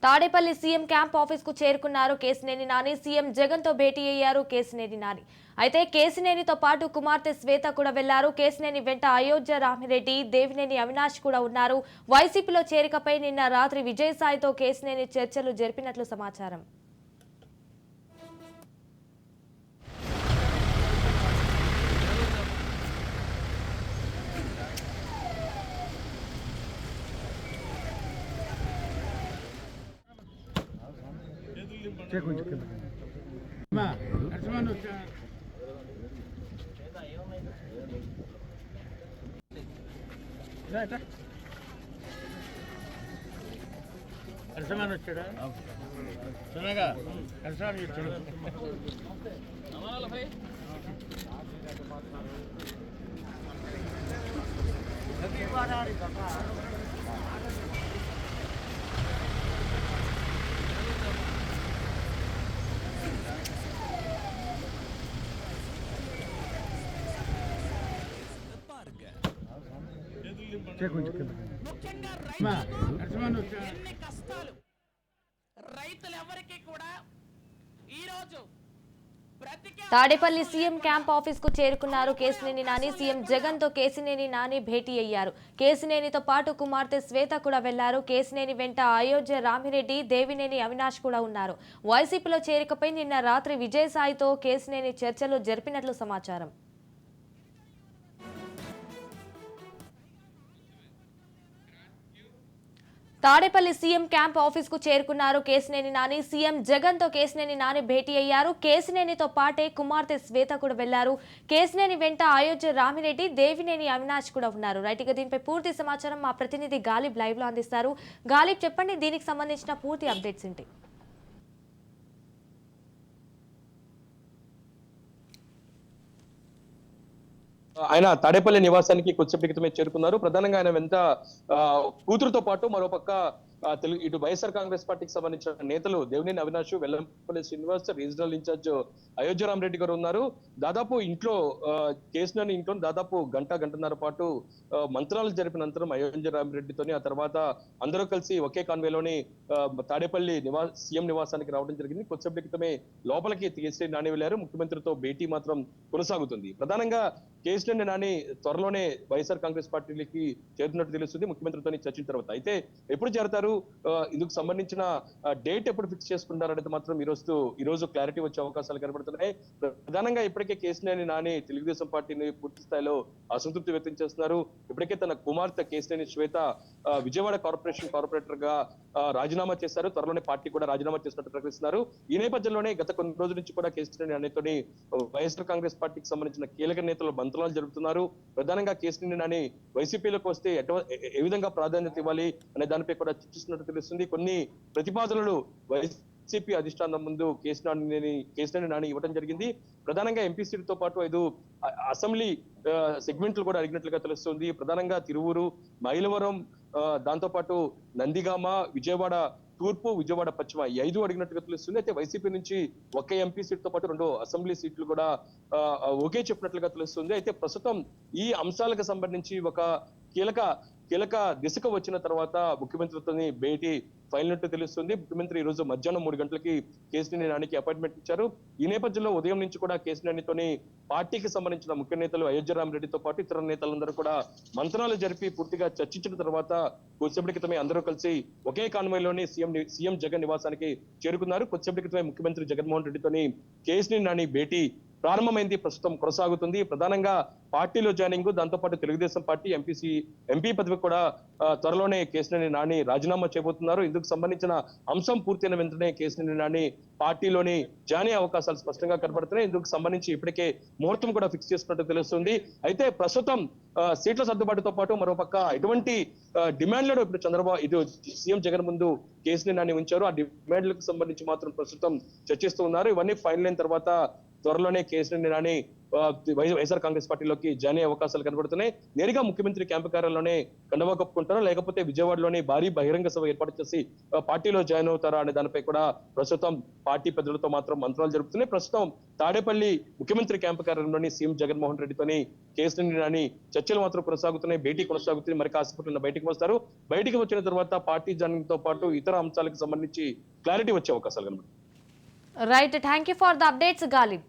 Tadepalli CM camp office కు చేరుకున్నారు Kesineni Nani. CM Jagan తో భేటీ అయ్యారు కేసినేని నాని. అయితే కేసినేనితో పాటు కుమార్తె శ్వేత కూడా వెళ్లారు. కేసినేని వెంట అయోధ్య రామిరెడ్డి, దేవినేని అవినాష్ కూడా ఉన్నారు. వైసీపీలో చేరికపై నిన్న రాత్రి విజయసాయితో కేసినేని చర్చలు జరిపినట్లు సమాచారం. అర్సమాన్ వచ్చాడా చిన్నగా అర్సమాన్ వచ్చాడు ఎన్ని కష్టాలు రైతులు ఎవరికి కూడా ఈ రోజు తాడేపల్లి సీఎం క్యాంప్ ఆఫీస్ కు చేరుకున్నారు కేసినేని నాని. సీఎం జగన్ తో కేసినేని నాని భేటీ అయ్యారు. కేసినేనితో పాటు కుమార్తె శ్వేత కూడా వెళ్లారు. కేసినేని వెంట అయోధ్య రామిరెడ్డి, దేవినేని అవినాష్ కూడా ఉన్నారు. వైసీపీలో చేరికపై నిన్న రాత్రి విజయసాయితో కేసినేని చర్చలు జరిపినట్లు సమాచారం. తాడేపల్లి సీఎం క్యాంప్ ఆఫీస్ కు చేరుకున్నారు కేసినేని నాని. సీఎం జగన్ తో కేసినేని నాని భేటీ అయ్యారు. కేసినేనితో పాటే కుమార్తె శ్వేత కూడా వెళ్లారు. కేసినేని వెంట అయోధ్య రామిరెడ్డి, దేవినేని అవినాష్ కూడా ఉన్నారు. రైట్ గా దీనిపై పూర్తి సమాచారం మా ప్రతినిధి గాలిబ్ లైవ్ లో అందిస్తారు. గాలిబ్, చెప్పండి, దీనికి సంబంధించిన పూర్తి అప్డేట్స్ ఏంటి? ఆయన తాడేపల్లి నివాసానికి కొద్దిసేపటి క్రితమే చేరుకున్నారు. ప్రధానంగా ఆయన వెంట కూతురుతో పాటు మరోపక్క ఇటు వైఎస్ఆర్ కాంగ్రెస్ పార్టీకి సంబంధించిన నేతలు దేవినేని అవినాష్, వెల్లంపల్లి శ్రీనివాస్, రీజనల్ ఇన్ఛార్జ్ అయోధ్య రామరెడ్డి గారు ఉన్నారు. దాదాపు ఇంట్లో కేసినేని ఇంట్లో దాదాపు గంటన్నర పాటు మంత్రాలు జరిపిన అనంతరం అయోధ్య రామరెడ్డితోని ఆ తర్వాత అందరూ కలిసి ఒకే కాన్వేలోని తాడేపల్లి సీఎం నివాసానికి రావడం జరిగింది. కొద్దిసేపటి క్రితమే లోపలికి కేసినేని నాని వెళ్లారు. ముఖ్యమంత్రితో భేటీ మాత్రం కొనసాగుతుంది. ప్రధానంగా కేసినేని నాని త్వరలోనే వైఎస్ఆర్ కాంగ్రెస్ పార్టీకి చేరుతున్నట్టు తెలుస్తుంది ముఖ్యమంత్రితో చర్చించిన తర్వాత. అయితే ఎప్పుడు చేరతారు, ఇందుకు సంబంధించిన డేట్ ఎప్పుడు ఫిక్స్ చేసుకుంటారు అనేది మాత్రం ఈ రోజు క్లారిటీ వచ్చే అవకాశాలు కనబడుతున్నాయి. ప్రధానంగా ఇప్పటికే కేసినేని నాని తెలుగుదేశం పార్టీని పూర్తి స్థాయిలో అసంతృప్తి వ్యక్తం చేస్తున్నారు. ఇప్పటికే తన కుమార్తె కేసినేని శ్వేత విజయవాడ కార్పొరేటర్ గా రాజీనామా చేశారు. త్వరలోనే పార్టీ కూడా రాజీనామా చేసినట్టు ప్రకటిస్తున్నారు. ఈ నేపథ్యంలోనే గత కొన్ని రోజుల నుంచి కూడా కేసినేని నానితోని వైఎస్ఆర్ కాంగ్రెస్ పార్టీకి సంబంధించిన కీలక నేతలు మంత్రాలు జరుపుతున్నారు. ప్రధానంగా కేసినేని నాని వైసీపీలోకి వస్తే ఏ విధంగా ప్రాధాన్యత ఇవ్వాలి అనే దానిపై కూడా చర్చిస్తున్నట్టు తెలుస్తుంది. కొన్ని ప్రతిపాదనలు వైసీపీ అధిష్టానం ముందు కేసినేని నాని ఇవ్వడం జరిగింది. ప్రధానంగా ఎంపీ సీటుతో పాటు 5 అసెంబ్లీ సెగ్మెంట్లు కూడా అడిగినట్లుగా తెలుస్తుంది. ప్రధానంగా తిరువూరు, మైలవరం, దాంతో పాటు నందిగామ, విజయవాడ తూర్పు, విజయవాడ పశ్చిమ, ఈ 5 అడిగినట్టుగా తెలుస్తుంది. అయితే వైసీపీ నుంచి ఒక్క ఎంపీ సీట్ తో పాటు 2 అసెంబ్లీ సీట్లు కూడా ఒకే చెప్పినట్లుగా తెలుస్తుంది. అయితే ప్రస్తుతం ఈ అంశాలకు సంబంధించి ఒక కీలక దిశకు వచ్చిన తర్వాత ముఖ్యమంత్రితో భేటీ ఫైనల్ తెలుస్తుంది. ముఖ్యమంత్రి ఈ రోజు మధ్యాహ్నం 3 గంటలకి కేసినేని నానికి అపాయింట్మెంట్ ఇచ్చారు. ఈ నేపథ్యంలో ఉదయం నుంచి కూడా కేసినేనితోని పార్టీకి సంబంధించిన ముఖ్య నేతలు అయోధ్య రామరెడ్డితో పాటు ఇతర నేతలందరూ కూడా మంత్రాలు జరిపి పూర్తిగా చర్చించిన తర్వాత కొద్దిసేపటి క్రితమే అందరూ కలిసి ఒకే కాన్వాయ్లోని సీఎం జగన్ నివాసానికి చేరుకున్నారు. కొద్దిసేపటి క్రితమే ముఖ్యమంత్రి జగన్మోహన్ రెడ్డితోని కేసినేని నాని భేటీ ప్రారంభమైంది, ప్రస్తుతం కొనసాగుతుంది. ప్రధానంగా పార్టీలో జాయినింగ్, దాంతోపాటు తెలుగుదేశం పార్టీ ఎంపీ పదవి కూడా త్వరలోనే కేసినేని నాని రాజీనామా చేయబోతున్నారు. ఇందుకు సంబంధించిన అంశం పూర్తయిన వెంటనే కేసినేని నాని పార్టీలోని జాయిన్ అయ్యే అవకాశాలు స్పష్టంగా కనబడుతున్నాయి. ఇందుకు సంబంధించి ఇప్పటికే ముహూర్తం కూడా ఫిక్స్ చేస్తున్నట్టు తెలుస్తుంది. అయితే ప్రస్తుతం సీట్ల సర్దుబాటుతో పాటు మరోపక్క ఎటువంటి డిమాండ్లను ఇప్పుడు సీఎం జగన్ ముందు కేసినేని నాని ఉంచారు. ఆ డిమాండ్లకు సంబంధించి మాత్రం ప్రస్తుతం చర్చిస్తూ ఉన్నారు. ఇవన్నీ ఫైనల్ అయిన తర్వాత త్వరలోనే కేసీఆర్ నాని వైఎస్ఆర్ కాంగ్రెస్ పార్టీలోకి జాయిన్ అయ్యే అవకాశాలు కనబడుతున్నాయి. నేరుగా ముఖ్యమంత్రి క్యాంపు కార్యాలయంలోనే కండవా కప్పుకుంటారా, లేకపోతే విజయవాడలోని భారీ బహిరంగ సభ ఏర్పాటు చేసి పార్టీలో జాయిన్ అవుతారా అనే దానిపై కూడా ప్రస్తుతం పార్టీ పెద్దలతో మాత్రం మంత్రాలు జరుపుతున్నాయి. ప్రస్తుతం తాడేపల్లి ముఖ్యమంత్రి క్యాంపు కార్యాలయంలోని సీఎం జగన్మోహన్ రెడ్డితోని కేసీఆర్ నాని చర్చలు మాత్రం కొనసాగుతున్నాయి. భేటీ కొనసాగుతుంది. మరి కాసేపట్లో బయటికి వస్తారు. బయటికి వచ్చిన తర్వాత పార్టీ జాయినింగ్ తో పాటు ఇతర అంశాలకు సంబంధించి క్లారిటీ వచ్చే అవకాశాలు కనబడుతుంది. Right, thank you for the updates Ghalib.